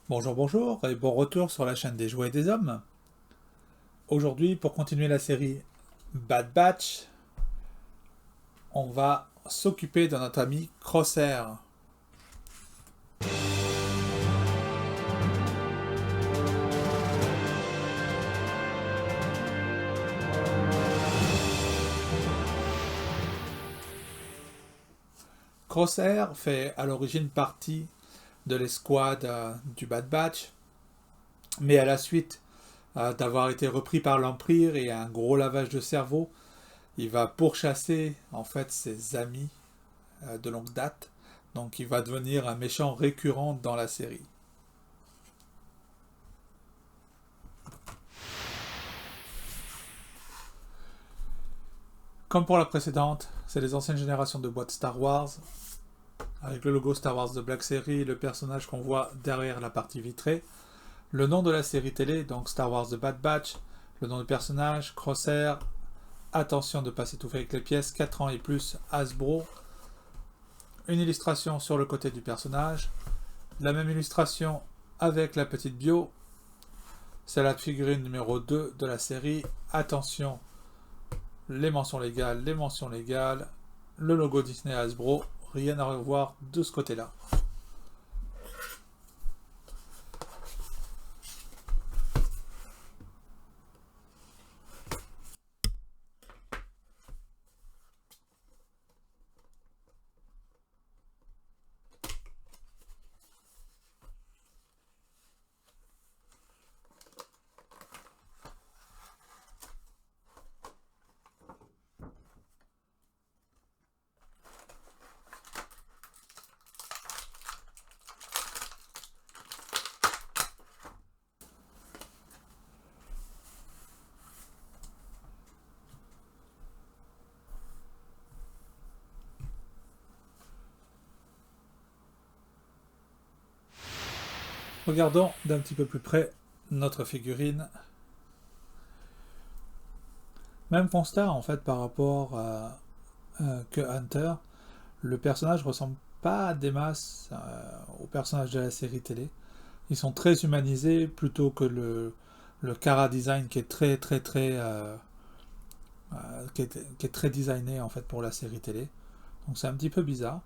Bonjour, bonjour et bon retour sur la chaîne des jouets et des hommes. Aujourd'hui, pour continuer la série Bad Batch, on va s'occuper de notre ami Crosshair. Crosshair fait à l'origine partie de l'escouade du Bad Batch, mais à la suite d'avoir été repris par l'Empire et un gros lavage de cerveau, il va pourchasser en fait ses amis de longue date, donc il va devenir un méchant récurrent dans la série. Comme pour la précédente, c'est les anciennes générations de boîtes Star Wars, avec le logo Star Wars de Black Series et le personnage qu'on voit derrière la partie vitrée. Le nom de la série télé, donc Star Wars The Bad Batch, le nom du personnage, Crosshair, attention de ne pas s'étouffer avec les pièces, 4 ans et plus, Hasbro, une illustration sur le côté du personnage, la même illustration avec la petite bio, c'est la figurine numéro 2 de la série, attention, les mentions légales, le logo Disney Hasbro, rien à revoir de ce côté-là. Regardons d'un petit peu plus près notre figurine. Même constat en fait par rapport que Hunter. Le personnage ressemble pas des masses au personnage de la série télé. Ils sont très humanisés plutôt que le Cara design qui est qui est très designé en fait pour la série télé. Donc c'est un petit peu bizarre.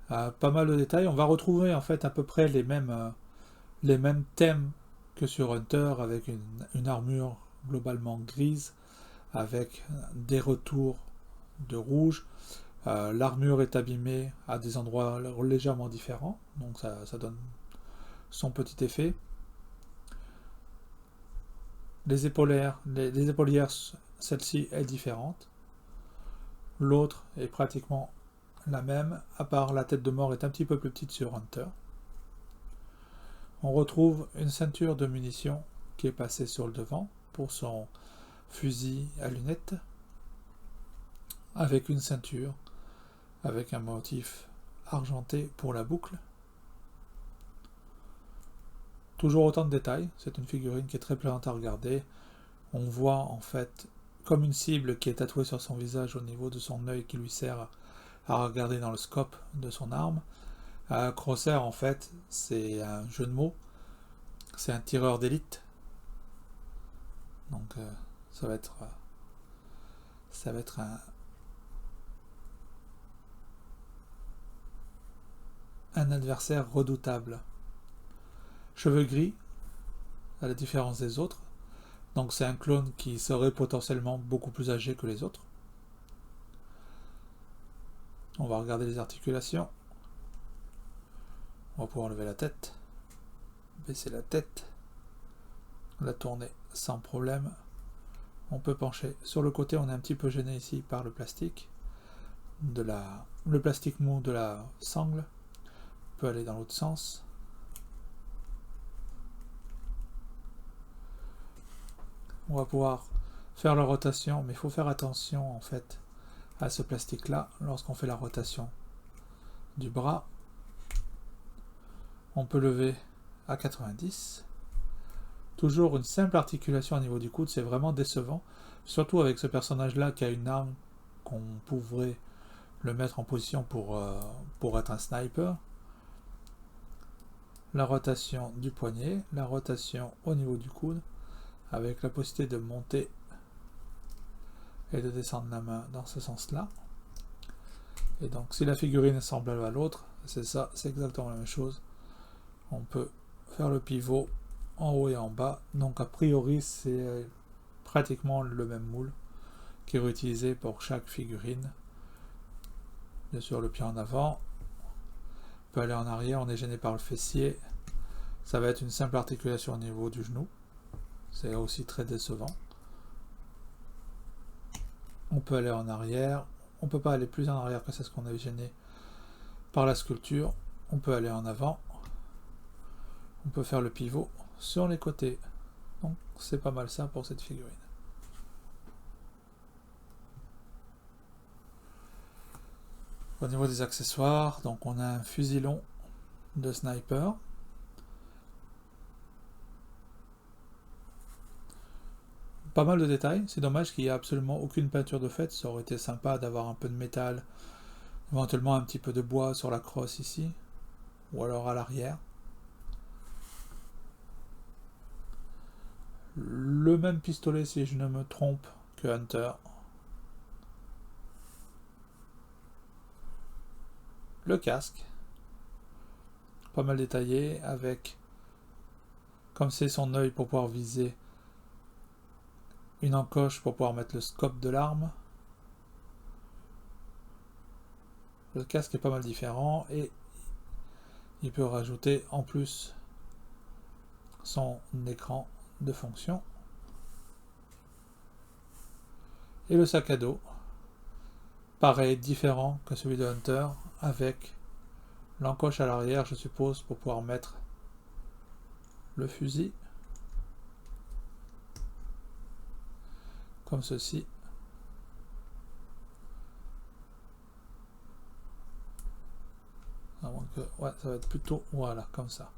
Pas mal de détails. On va retrouver en fait à peu près les mêmes thèmes que sur Hunter avec une armure globalement grise avec des retours de rouge. L'armure est abîmée à des endroits légèrement différents, donc ça donne son petit effet. Les épaulières, celle-ci est différente. L'autre est pratiquement la même, à part la tête de mort est un petit peu plus petite sur Hunter. On retrouve une ceinture de munitions qui est passée sur le devant pour son fusil à lunettes, avec une ceinture, avec un motif argenté pour la boucle. Toujours autant de détails, c'est une figurine qui est très plaisante à regarder. On voit en fait comme une cible qui est tatouée sur son visage au niveau de son œil qui lui sert à regarder dans le scope de son arme. Crosshair en fait c'est un jeu de mots, c'est un tireur d'élite. Donc ça va être un adversaire redoutable. Cheveux gris, à la différence des autres. Donc c'est un clone qui serait potentiellement beaucoup plus âgé que les autres. On va regarder les articulations. On va pouvoir lever la tête, baisser la tête, la tourner sans problème. On peut pencher sur le côté, on est un petit peu gêné ici par le plastique. Le plastique mou de la sangle peut aller dans l'autre sens. On va pouvoir faire la rotation, mais il faut faire attention en fait à ce plastique là lorsqu'on fait la rotation du bras. On peut lever à 90. Toujours une simple articulation au niveau du coude, c'est vraiment décevant, surtout avec ce personnage là qui a une arme qu'on pourrait le mettre en position pour être un sniper. la rotation du poignet, la rotation au niveau du coude, avec la possibilité de monter et de descendre la main dans ce sens-là. Et donc si la figurine semble à l'autre, c'est ça, c'est exactement la même chose. On peut faire le pivot en haut et en bas, donc a priori c'est pratiquement le même moule qui est réutilisé pour chaque figurine. Bien sûr le pied en avant, on peut aller en arrière, on est gêné par le fessier, ça va être une simple articulation au niveau du genou, c'est aussi très décevant. On peut aller en arrière, on ne peut pas aller plus en arrière que c'est ce qu'on a gêné par la sculpture, on peut aller en avant, on peut faire le pivot sur les côtés, donc c'est pas mal ça pour cette figurine. Au niveau des accessoires, donc on a un fusil long de sniper, pas mal de détails, c'est dommage qu'il n'y ait absolument aucune peinture de fait, ça aurait été sympa d'avoir un peu de métal, éventuellement un petit peu de bois sur la crosse ici, ou alors à l'arrière. Le même pistolet si je ne me trompe que Hunter. Le casque, pas mal détaillé, avec, comme c'est son œil pour pouvoir viser, une encoche pour pouvoir mettre le scope de l'arme. Le casque est pas mal différent et il peut rajouter en plus son écran de fonction. Et le sac à dos, pareil, différent que celui de Hunter, avec l'encoche à l'arrière, je suppose, pour pouvoir mettre le fusil, comme ceci. À moins que, ouais, ça va être plutôt, voilà, comme ça.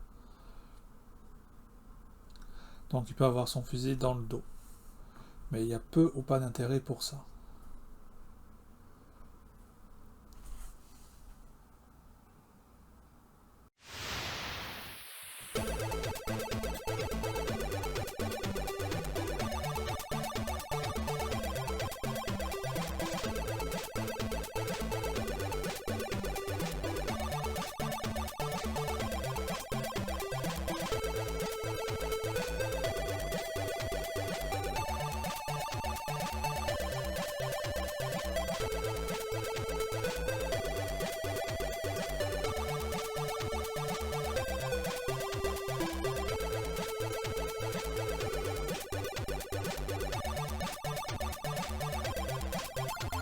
Donc il peut avoir son fusil dans le dos. Mais il y a peu ou pas d'intérêt pour ça.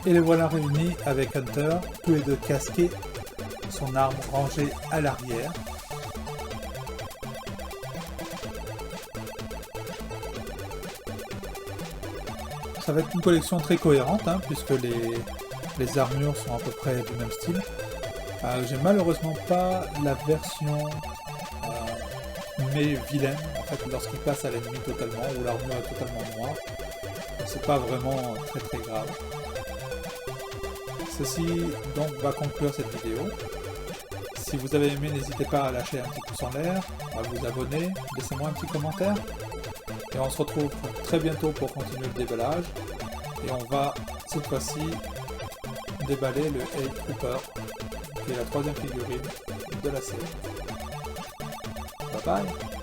Et les voilà réunis avec Hunter, tous les deux casqués, son arme rangée à l'arrière. Ça va être une collection très cohérente, hein, puisque les armures sont à peu près du même style. J'ai malheureusement pas la version mais vilaine, en fait, lorsqu'il passe à l'ennemi totalement, où l'armure est totalement noire. C'est pas vraiment très très grave. Ceci donc va conclure cette vidéo. Si vous avez aimé, n'hésitez pas à lâcher un petit pouce en l'air, à vous abonner, laissez-moi un petit commentaire. Et on se retrouve très bientôt pour continuer le déballage. Et on va cette fois-ci déballer le Hate Trooper, qui est la troisième figurine de la série. Bye bye!